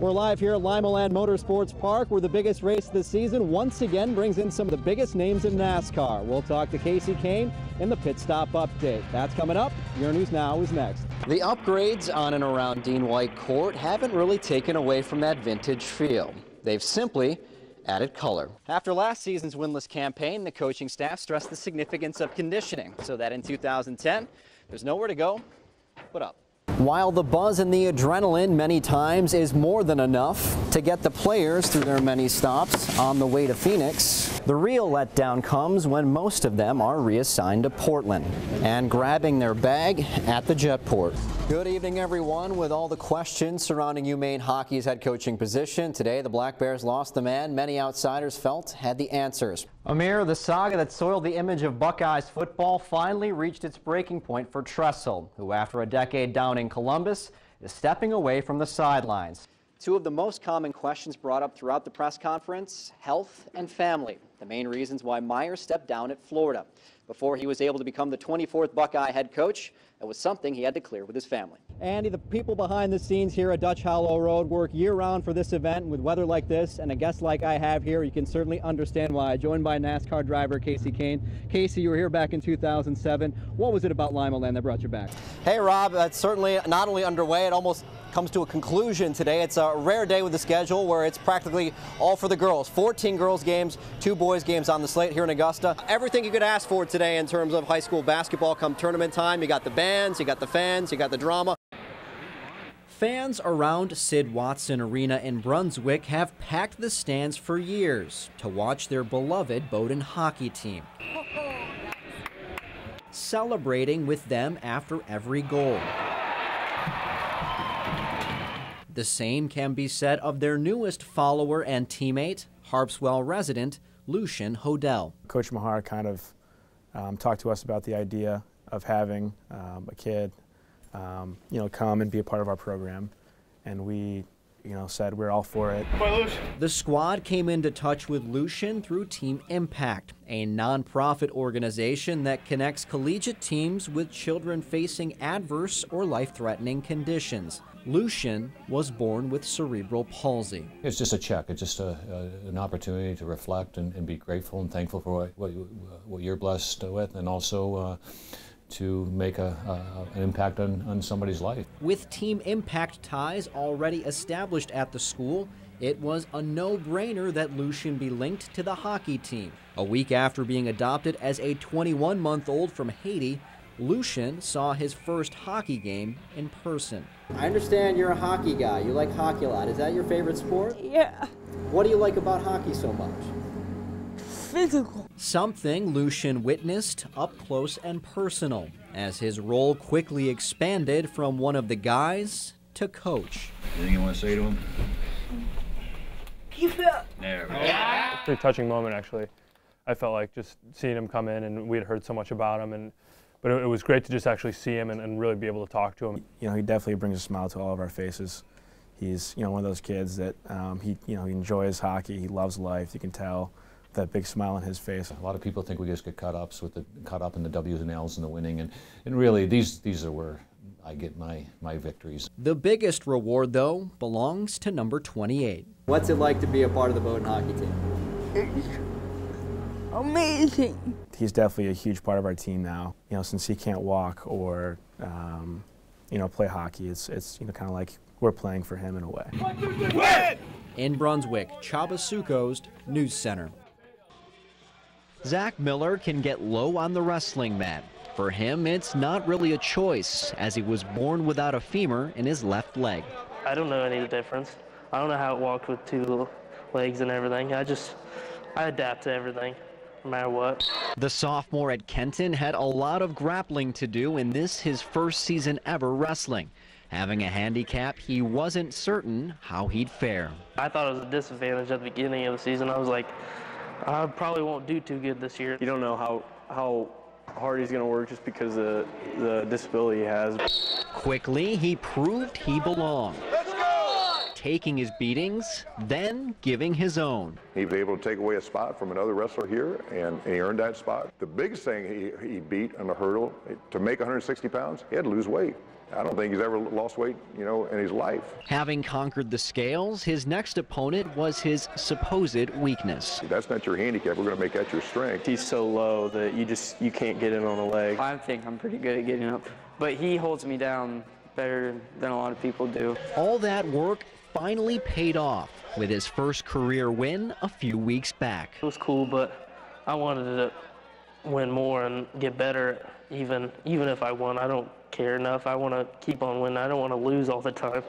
We're live here at Limaland Motorsports Park, where the biggest race of the season once again brings in some of the biggest names in NASCAR. We'll talk to Casey Kane in the pit stop update. That's coming up. Your News Now is next. The upgrades on and around Dean White Court haven't really taken away from that vintage feel. They've simply added color. After last season's winless campaign, the coaching staff stressed the significance of conditioning so that in 2010, there's nowhere to go but up. While the buzz and the adrenaline many times is more than enough to get the players through their many stops on the way to Phoenix, the real letdown comes when most of them are reassigned to Portland and grabbing their bag at the jetport. Good evening, everyone. With all the questions surrounding Maine hockey's head coaching position, today the Black Bears lost the man many outsiders felt had the answers. Amir, the saga that soiled the image of Buckeyes football finally reached its breaking point for Tressel, who after a decade down in Columbus is stepping away from the sidelines. Two of the most common questions brought up throughout the press conference, health and family, the main reasons why Meyer stepped down at Florida. Before he was able to become the 24th Buckeye head coach, it was something he had to clear with his family. Andy, the people behind the scenes here at Dutch Hollow Road work year-round for this event. With weather like this and a guest like I have here, you can certainly understand why. Joined by NASCAR driver Casey Kane. Casey, you were here back in 2007. What was it about Limaland that brought you back? Hey, Rob, that's certainly not only underway, it almost comes to a conclusion today. It's a rare day with the schedule where it's practically all for the girls. 14 girls games, 2 boys games on the slate here in Augusta. Everything you could ask for today in terms of high school basketball come tournament time. You got the bands, you got the fans, you got the drama. Fans around Sid Watson Arena in Brunswick have packed the stands for years to watch their beloved Bowdoin hockey team, celebrating with them after every goal. The same can be said of their newest follower and teammate, Harpswell resident Lucian Hodel. Coach Mahar kind of talked to us about the idea of having a kid come and be a part of our program, and we said we're all for it. The squad came into touch with Lucian through Team Impact, a nonprofit organization that connects collegiate teams with children facing adverse or life-threatening conditions. Lucian was born with cerebral palsy. It's just a check. It's just an opportunity to reflect and be grateful and thankful for what you're blessed with, and also to make an impact on somebody's life. With Team Impact ties already established at the school, it was a no-brainer that Lucian be linked to the hockey team. A week after being adopted as a 21-month-old from Haiti, Lucian saw his first hockey game in person. I understand you're a hockey guy. You like hockey a lot. Is that your favorite sport? Yeah. What do you like about hockey so much? Physical. Something Lucian witnessed up close and personal as his role quickly expanded from one of the guys to coach. Anything you want to say to him? Keep it up. There we go. Pretty touching moment, actually. I felt like just seeing him come in, and we had heard so much about him, but it was great to just actually see him and really be able to talk to him. He definitely brings a smile to all of our faces. He's one of those kids that he enjoys hockey. He loves life. You can tell that big smile on his face. A lot of people think we just get caught up in the W's and L's and the winning, and really these are where I get my victories. The biggest reward, though, belongs to number 28. What's it like to be a part of the Bowdoin hockey team? It's amazing. He's definitely a huge part of our team now. Since he can't walk or play hockey, it's kind of like we're playing for him in a way. In Brunswick, Csaba Sukosd, News Center. Zach Miller can get low on the wrestling mat. For him, it's not really a choice, as he was born without a femur in his left leg. I don't know any difference. I don't know how it walked with 2 legs and everything. I adapt to everything, no matter what. The sophomore at Kenton had a lot of grappling to do in this, his first season ever wrestling. Having a handicap, he wasn't certain how he'd fare. I thought it was a disadvantage at the beginning of the season. I was like, I probably won't do too good this year. You don't know how hard he's going to work just because of the disability he has. Quickly, he proved he belonged. Taking his beatings, then giving his own. He was able to take away a spot from another wrestler here, and he earned that spot. The biggest thing he beat on the hurdle, to make 160 pounds, he had to lose weight. I don't think he's ever lost weight, you know, in his life. Having conquered the scales, his next opponent was his supposed weakness. That's not your handicap. We're going to make that your strength. He's so low that you can't get in on a leg. I think I'm pretty good at getting up, but he holds me down better than a lot of people do. All that work finally paid off with his first career win a few weeks back. It was cool, but I wanted to win more and get better. Even if I won, I don't care enough. I want to keep on winning. I don't want to lose all the time.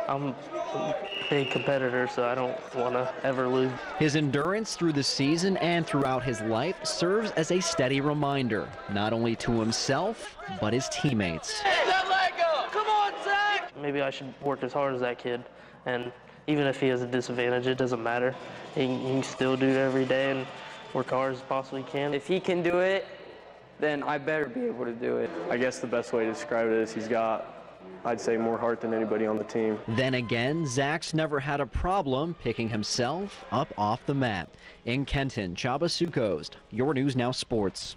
I'm a big competitor, so I don't want to ever lose. His endurance through the season and throughout his life serves as a steady reminder, not only to himself, but his teammates. Hey, that leg up! Come on, Zach! Maybe I should work as hard as that kid, and even if he has a disadvantage, it doesn't matter. He can still do it every day and work hard as possibly can. If he can do it, then I better be able to do it. I guess the best way to describe it is he's got, I'd say, more heart than anybody on the team. Then again, Zach's never had a problem picking himself up off the mat. In Kenton, Csaba Sukosd, your News Now Sports.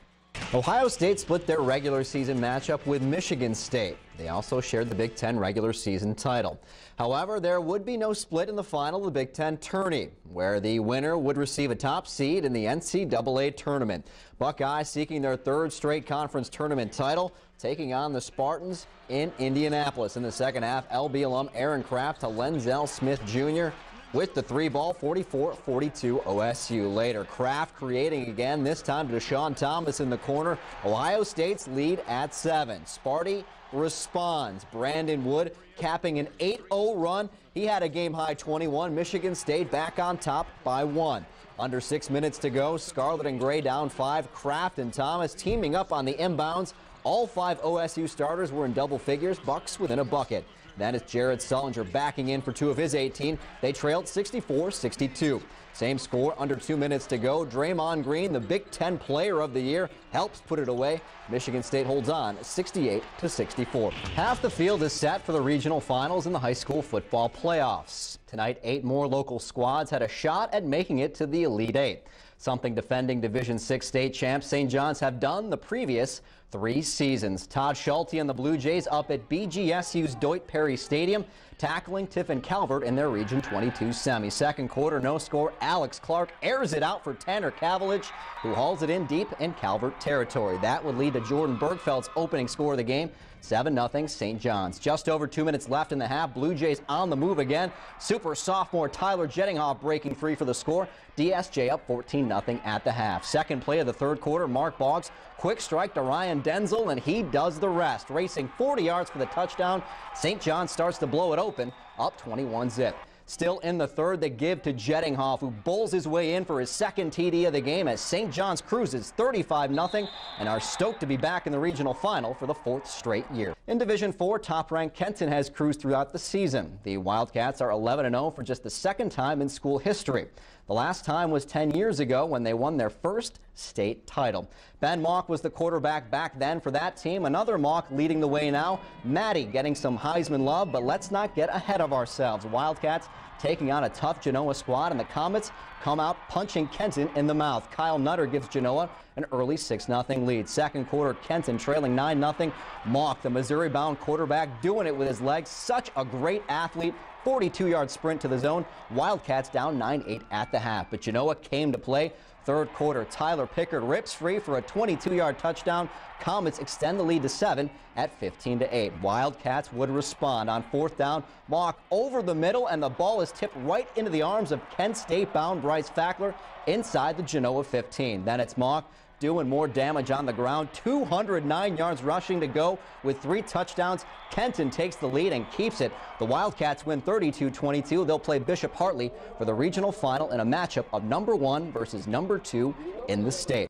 Ohio State split their regular season matchup with Michigan State. They also shared the Big Ten regular season title. However, there would be no split in the final of the Big Ten tourney, where the winner would receive a top seed in the NCAA tournament. Buckeyes seeking their third straight conference tournament title, taking on the Spartans in Indianapolis. In the second half, LB alum Aaron Kraft to Lenzel Smith Jr. with the three ball, 44-42 OSU. Later, Kraft creating again, this time to Deshaun Thomas in the corner. Ohio State's lead at 7. Sparty responds. Brandon Wood capping an 8-0 run. He had a game-high 21. Michigan State back on top by 1. Under 6 minutes to go, Scarlet and Gray down 5. Kraft and Thomas teaming up on the inbounds. All 5 OSU starters were in double figures, Bucks within a bucket. That is Jared Sullinger backing in for 2 of his 18. They trailed 64-62. Same score, under 2 minutes to go. Draymond Green, the Big Ten Player of the Year, helps put it away. Michigan State holds on 68-64. Half the field is set for the regional finals in the high school football playoffs. Tonight, 8 more local squads had a shot at making it to the Elite 8. Something defending Division VI state champs St. John's have done the previous 3 seasons. Todd Schulte and the Blue Jays up at BGSU's Deutsch Perry Stadium, tackling Tiffin Calvert in their Region 22 semi. Second quarter, no score. Alex Clark airs it out for Tanner Cavalich, who hauls it in deep in Calvert territory. That would lead to Jordan Bergfeld's opening score of the game, 7-0 St. John's. Just over 2 minutes left in the half. Blue Jays on the move again. Super sophomore Tyler Jettinghoff breaking free for the score. DSJ up 14-0 at the half. Second play of the third quarter, Mark Boggs, quick strike to Ryan Denzel, and he does the rest. Racing 40 yards for the touchdown. St. John starts to blow it open, up 21-zip. Still in the third, they give to Jettinghoff, who bowls his way in for his second TD of the game as St. John's cruises 35-0 and are stoked to be back in the regional final for the 4th straight year. In Division 4, top-ranked Kenton has cruised throughout the season. The Wildcats are 11-0 for just the second time in school history. The last time was 10 years ago when they won their first state title. Ben Mock was the quarterback back then for that team. Another Mock leading the way now. Maddie getting some Heisman love, but let's not get ahead of ourselves. Wildcats taking on a tough Genoa squad, and the Comets come out punching Kenton in the mouth. Kyle Nutter gives Genoa an early 6-0 lead. Second quarter, Kenton trailing 9-0. Mock, the Missouri-bound quarterback, doing it with his legs. Such a great athlete. 42-yard sprint to the zone. Wildcats down 9-8 at the half, but Genoa came to play. Third quarter, Tyler Pickard rips free for a 22-yard touchdown. Comets extend the lead to 7 at 15-8. Wildcats would respond on 4th down. Mock over the middle, and the ball is tipped right into the arms of Kent State-bound Bryce Fackler inside the Genoa 15. Then it's Mock doing more damage on the ground. 209 yards rushing to go with 3 touchdowns. Kenton takes the lead and keeps it. The Wildcats win 32-22. They'll play Bishop Hartley for the regional final in a matchup of number 1 versus number 2 in the state.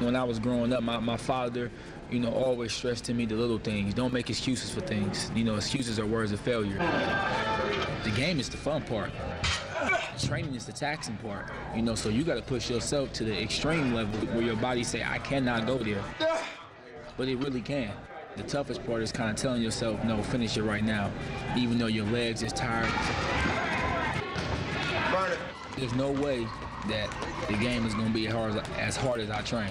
When I was growing up, my father, always stressed to me the little things. Don't make excuses for things. Excuses are words of failure. The game is the fun part. Training is the taxing part, so you got to push yourself to the extreme level where your body say, I cannot go there. But it really can. The toughest part is kind of telling yourself, no, finish it right now, even though your legs is tired. There's no way that the game is going to be as hard as I train.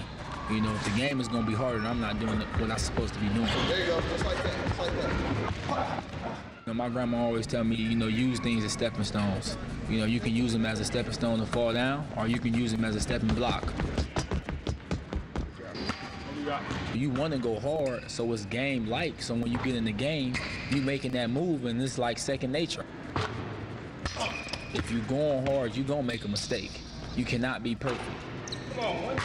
You know, if the game is going to be harder, I'm not doing what I'm supposed to be doing. There you go, just like that, just like that. You know, my grandma always tell me, you know, use things as stepping stones. You know, you can use them as a stepping stone to fall down, or you can use them as a stepping block. You want to go hard, so it's game-like. So when you get in the game, you making that move, and it's like second nature. If you're going hard, you're going to make a mistake. You cannot be perfect. Come on,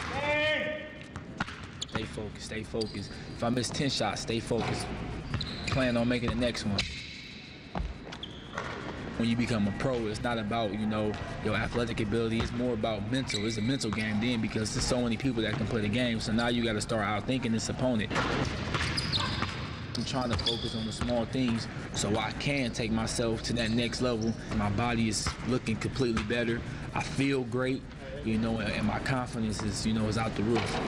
stay focused, stay focused. If I miss 10 shots, stay focused. Plan on making the next one. When you become a pro, it's not about, you know, your athletic ability. It's more about mental. It's a mental game then, because there's so many people that can play the game. So now you got to start outthinking this opponent. I'm trying to focus on the small things so I can take myself to that next level. My body is looking completely better. I feel great, you know, and my confidence is, you know, is out the roof.